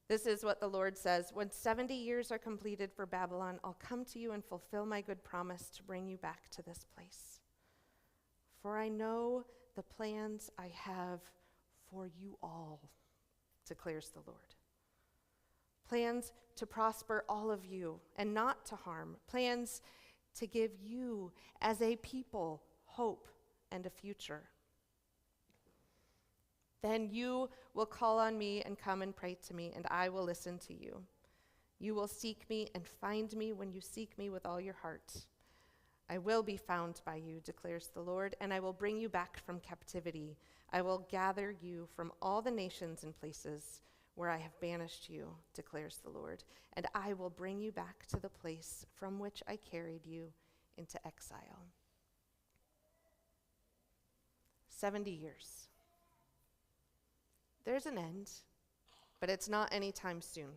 This is what the Lord says. When 70 years are completed for Babylon, I'll come to you and fulfill my good promise to bring you back to this place. For I know the plans I have for you all, declares the Lord. Plans to prosper all of you and not to harm. Plans to give you as a people hope and a future. Then you will call on me and come and pray to me, and I will listen to you. You will seek me and find me when you seek me with all your heart. I will be found by you, declares the Lord, and I will bring you back from captivity. I will gather you from all the nations and places where I have banished you, declares the Lord, and I will bring you back to the place from which I carried you into exile. 70 years. There's an end, but it's not anytime soon.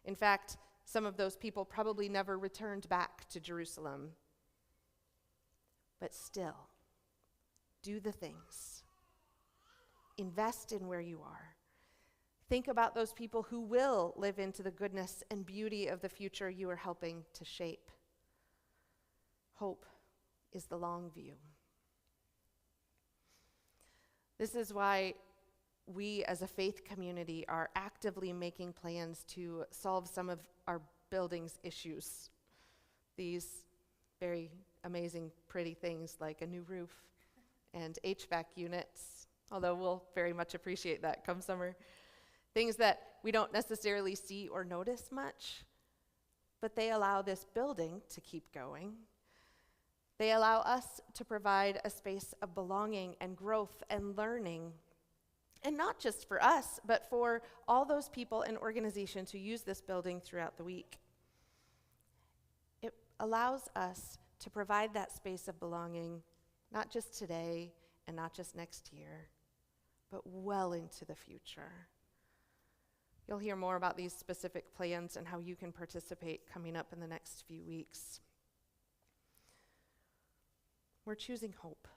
In fact, some of those people probably never returned back to Jerusalem. But still, do the things. Invest in where you are. Think about those people who will live into the goodness and beauty of the future you are helping to shape. Hope is the long view. This is why we as a faith community are actively making plans to solve some of our building's issues. These very amazing, pretty things like a new roof and HVAC units, although we'll very much appreciate that come summer. Things that we don't necessarily see or notice much, but they allow this building to keep going. They allow us to provide a space of belonging and growth and learning, and not just for us, but for all those people and organizations who use this building throughout the week. It allows us to provide that space of belonging, not just today and not just next year, but well into the future. You'll hear more about these specific plans and how you can participate coming up in the next few weeks. We're choosing hope.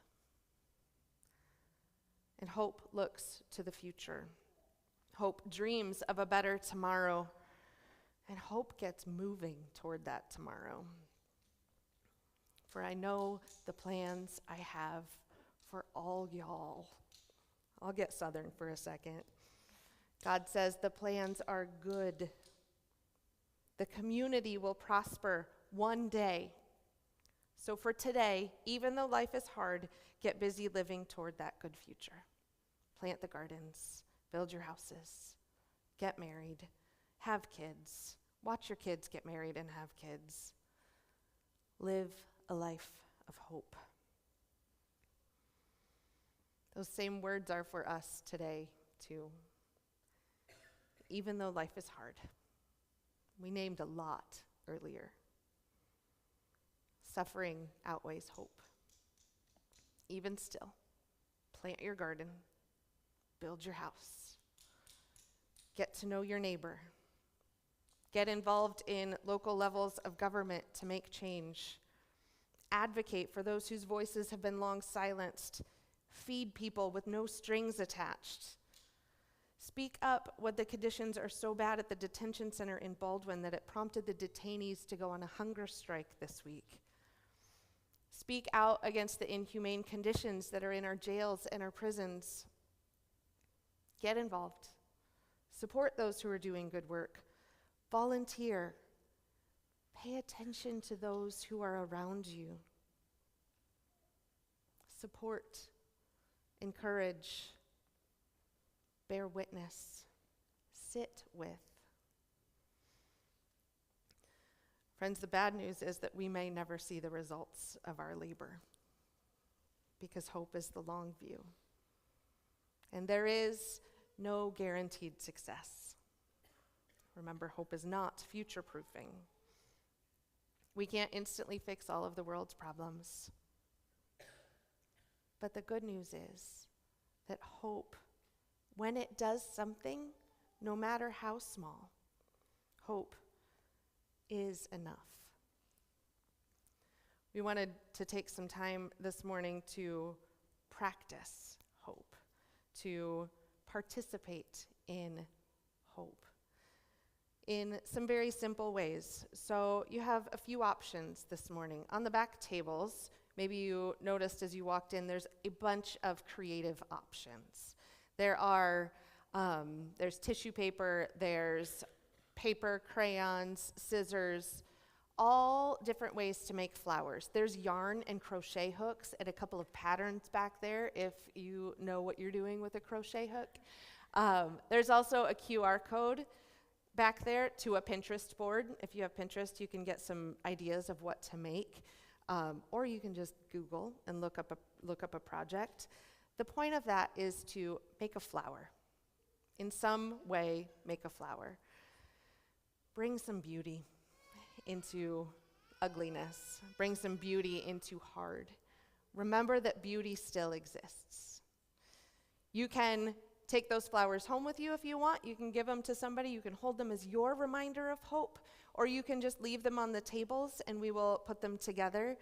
And hope looks to the future. Hope dreams of a better tomorrow. And hope gets moving toward that tomorrow. For I know the plans I have for all y'all. I'll get Southern for a second. God says the plans are good. The community will prosper one day. So for today, even though life is hard, get busy living toward that good future. Plant the gardens, build your houses, get married, have kids, watch your kids get married and have kids. Live a life of hope. Those same words are for us today, too. Even though life is hard. We named a lot earlier. Suffering outweighs hope. Even still, plant your garden, build your house, get to know your neighbor, get involved in local levels of government to make change, advocate for those whose voices have been long silenced, feed people with no strings attached. Speak up when the conditions are so bad at the detention center in Baldwin that it prompted the detainees to go on a hunger strike this week. Speak out against the inhumane conditions that are in our jails and our prisons. Get involved. Support those who are doing good work. Volunteer. Pay attention to those who are around you. Support. Encourage. Bear witness. Sit with. Friends, the bad news is that we may never see the results of our labor because hope is the long view. And there is no guaranteed success. Remember, hope is not future-proofing. We can't instantly fix all of the world's problems. But the good news is that hope, when it does something, no matter how small, hope is enough. We wanted to take some time this morning to practice hope, to participate in hope in some very simple ways. So you have a few options this morning. On the back tables, maybe you noticed as you walked in, there's a bunch of creative options. There's tissue paper, there's paper, crayons, scissors, all different ways to make flowers. There's yarn and crochet hooks and a couple of patterns back there if you know what you're doing with a crochet hook. There's also a QR code back there to a Pinterest board. If you have Pinterest, you can get some ideas of what to make. or you can just Google and look up a project. The point of that is to make a flower. In some way, make a flower. Bring some beauty into ugliness. Bring some beauty into hard. Remember that beauty still exists. You can take those flowers home with you if you want. You can give them to somebody. You can hold them as your reminder of hope, or you can just leave them on the tables and we will put them together.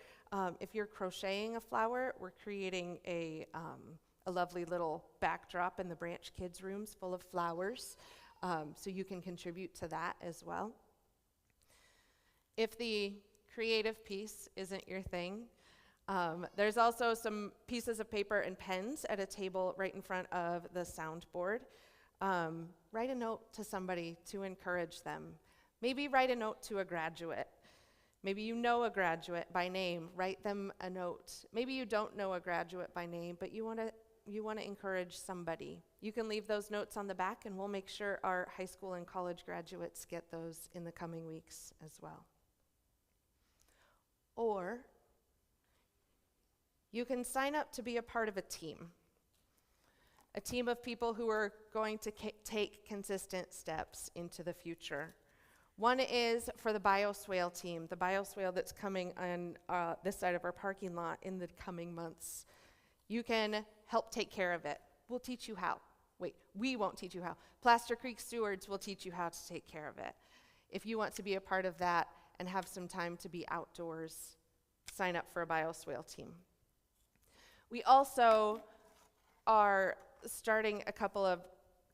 If you're crocheting a flower, we're creating a lovely little backdrop in the Branch Kids rooms full of flowers, so you can contribute to that as well. If the creative piece isn't your thing, there's also some pieces of paper and pens at a table right in front of the soundboard. Write a note to somebody to encourage them. Maybe write a note to a graduate. Maybe you know a graduate by name. Write them a note. Maybe you don't know a graduate by name, but you want to encourage somebody. You can leave those notes on the back, and we'll make sure our high school and college graduates get those in the coming weeks as well. Or you can sign up to be a part of a team of people who are going to take consistent steps into the future. One is for the bioswale team, the bioswale that's coming on this side of our parking lot in the coming months. You can help take care of it. We'll teach you how. Wait, we won't teach you how. Plaster Creek Stewards will teach you how to take care of it. If you want to be a part of that and have some time to be outdoors, sign up for a bioswale team. We also are starting a couple of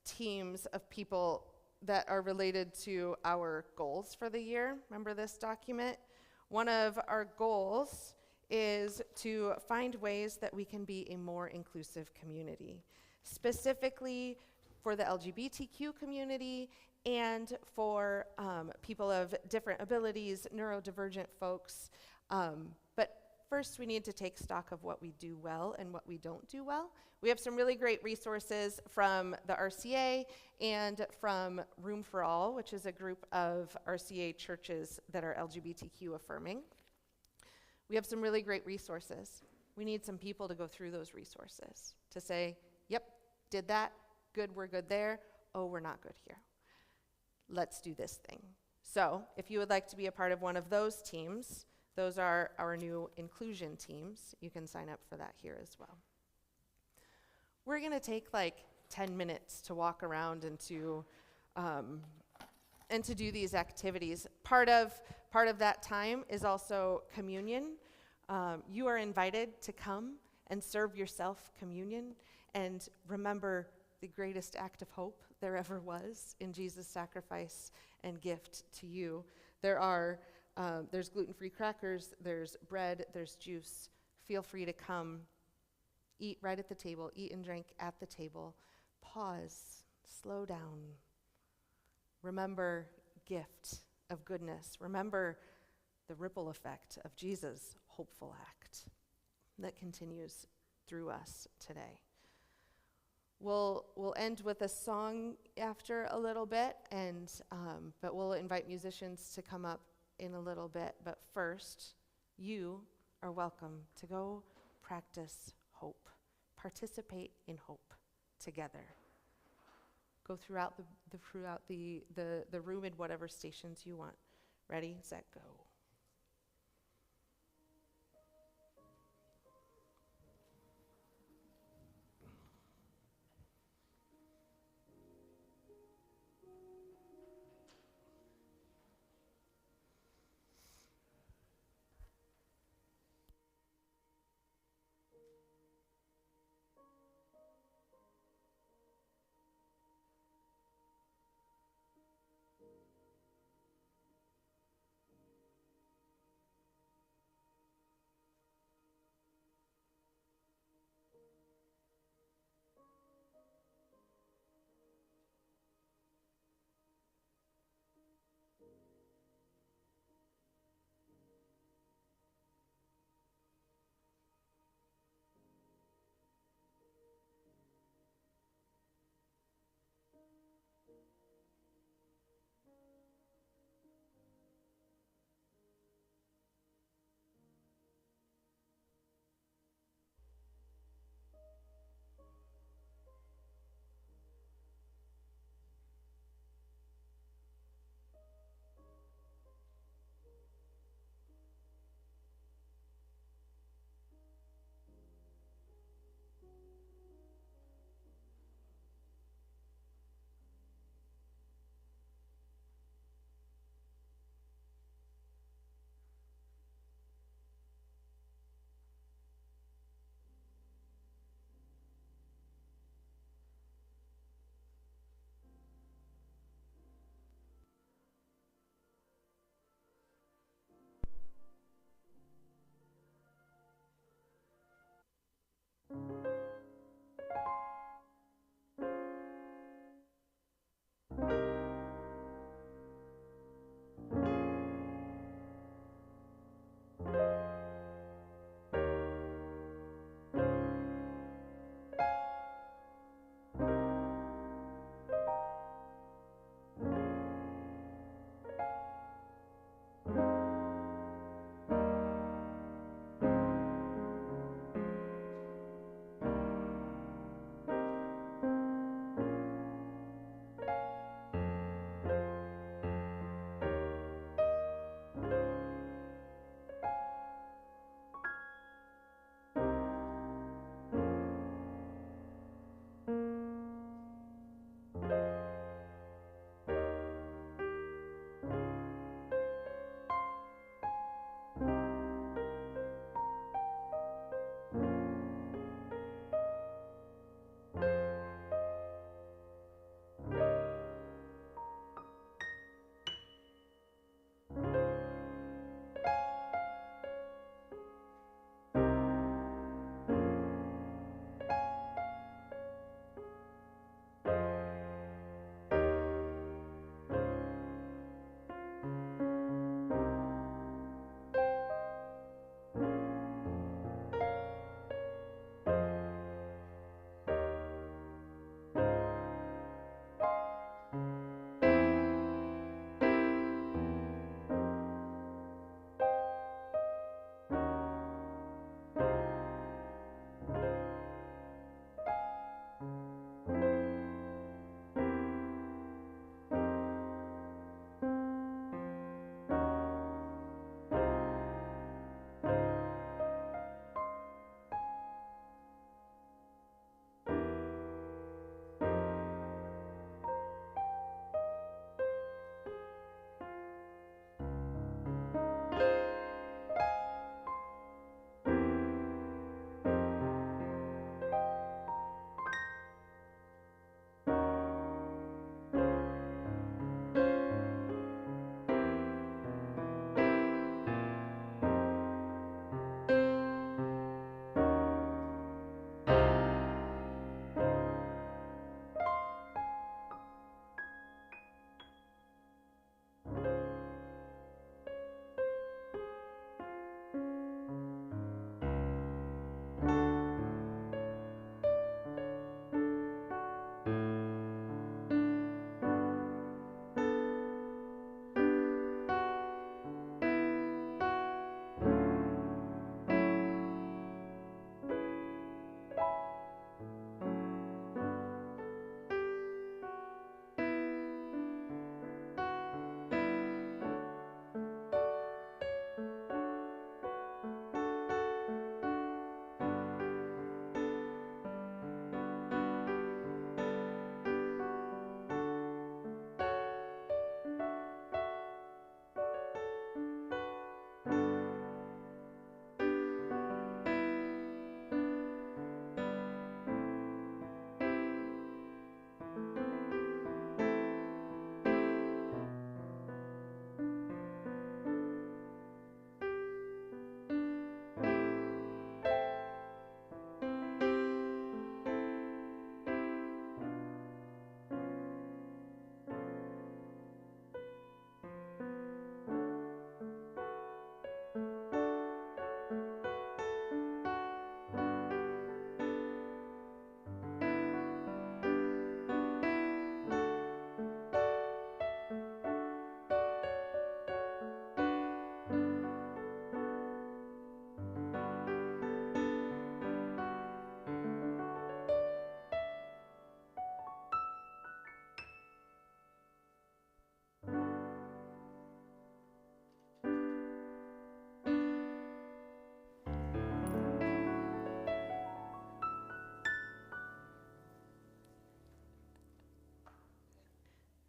teams of people that are related to our goals for the year. Remember this document? One of our goals is to find ways that we can be a more inclusive community, specifically for the LGBTQ community and for people of different abilities, neurodivergent folks. But first, we need to take stock of what we do well and what we don't do well. We have some really great resources from the RCA and from Room for All, which is a group of RCA churches that are LGBTQ affirming. We have some really great resources. We need some people to go through those resources to say, yep, did that, good, we're good there, oh, we're not good here. Let's do this thing. So if you would like to be a part of one of those teams, those are our new inclusion teams. You can sign up for that here as well. We're going to take like 10 minutes to walk around and to do these activities. Part of that time is also communion. You are invited to come and serve yourself communion and remember the greatest act of hope there ever was in Jesus' sacrifice and gift to you. There's gluten-free crackers, there's bread, there's juice. Feel free to come, eat right at the table, eat and drink at the table. Pause, slow down. Remember gift of goodness. Remember the ripple effect of Jesus' hopeful act that continues through us today. We'll end with a song after a little bit, but we'll invite musicians to come up in a little bit. But first, you are welcome to go practice hope. Participate in hope together. Go throughout the room in whatever stations you want. Ready, set, go.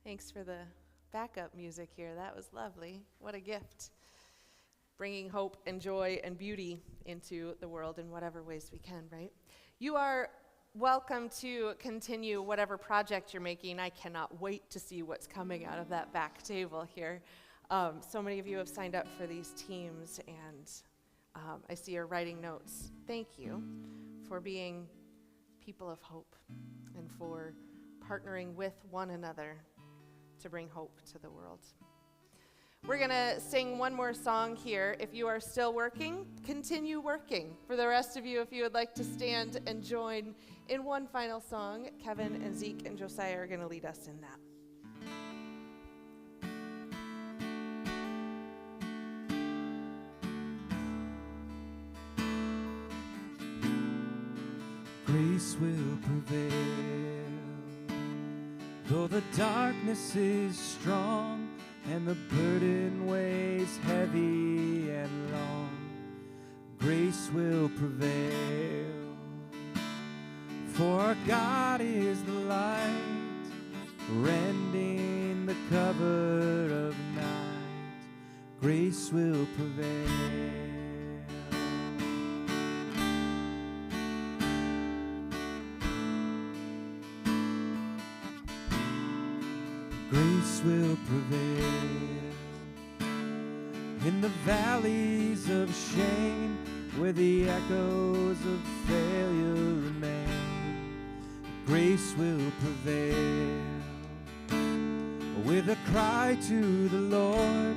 Thanks for the backup music here. That was lovely. What a gift. Bringing hope and joy and beauty into the world in whatever ways we can, right? You are welcome to continue whatever project you're making. I cannot wait to see what's coming out of that back table here. So many of you have signed up for these teams, and I see you're writing notes. Thank you for being people of hope and for partnering with one another to bring hope to the world. We're going to sing one more song here. If you are still working, continue working. For the rest of you, if you would like to stand and join in one final song, Kevin and Zeke and Josiah are going to lead us in that. Grace will prevail, though the darkness is strong and the burden weighs heavy and long. Grace will prevail, for our God is the light, rending the cover of night. Grace will prevail. Grace will prevail in the valleys of shame, where the echoes of failure remain. Grace will prevail. With a cry to the Lord,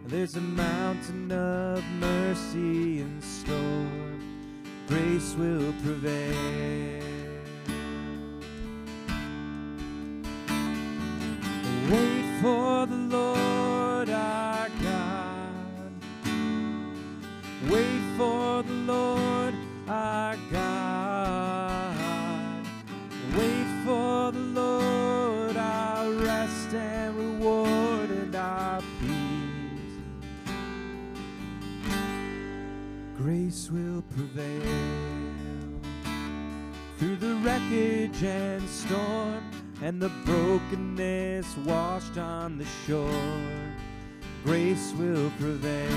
there's a mountain of mercy in store. Grace will prevail. Wait for the Lord our God. Wait for the Lord our God. Wait for the Lord our rest and reward and our peace. Grace will prevail through the wreckage and storm, and the brokenness washed on the shore. Grace will prevail.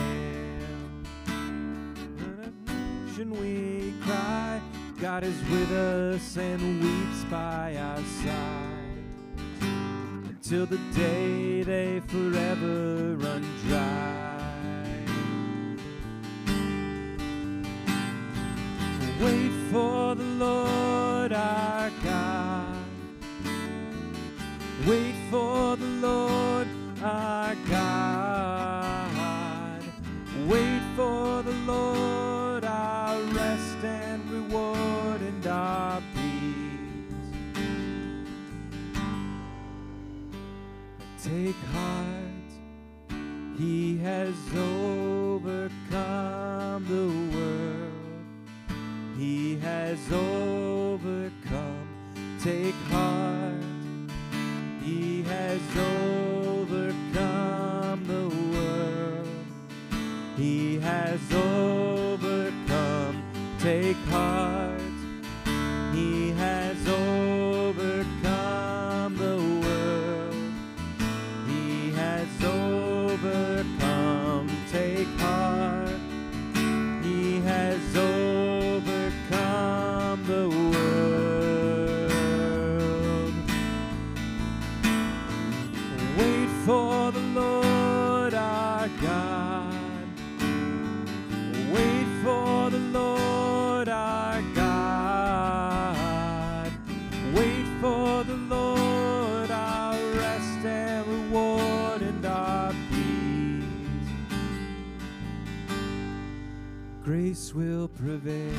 In a nation we cry, God is with us and weeps by our side, until the day they forever run dry. Wait for the Lord our God. Wait for the Lord our God. Wait for the Lord our rest and reward and our peace. Take heart, He has overcome the world. He has overcome. Take heart, He has overcome the world. He has overcome. Take heart. He has overcome the world. He has overcome. Take heart. He has overcome the world. Wait for the Lord our God. Wait for the Lord our God. Wait for the Lord our rest and reward and our peace. Grace will prevail.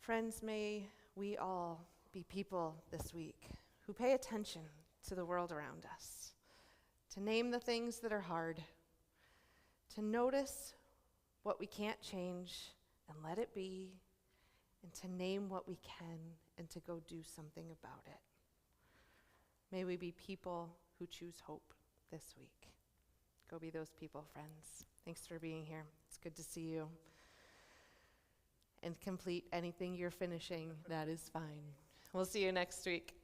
Friends, may we all be people this week who pay attention to the world around us, to name the things that are hard, to notice what we can't change and let it be, and to name what we can and to go do something about it. May we be people who choose hope this week. Go be those people, friends. Thanks for being here. It's good to see you. And complete anything you're finishing, that is fine. We'll see you next week.